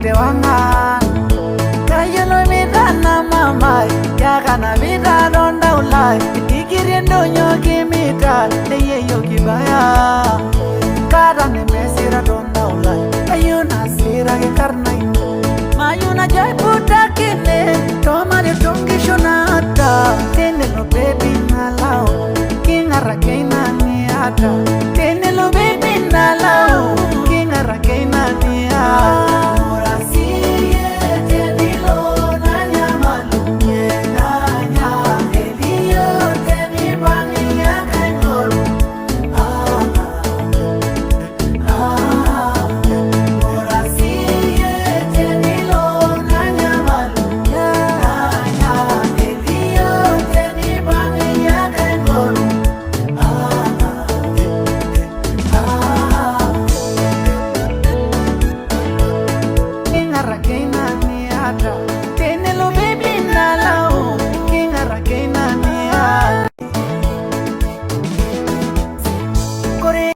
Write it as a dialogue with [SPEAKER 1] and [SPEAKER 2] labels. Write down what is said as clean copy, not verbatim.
[SPEAKER 1] te wangan kayo lo vida na mama ya kana vida donda ulai ikiriendo nyoki mita eye yo kibaya kada ne mesira donda ulai ayo nasira ke karnai mayuna jai puta kine toma de tongi shonata tene no baby nalao kingara keina ni ata tene lo baby nalao kingara keina ni ata Rakeina ni ata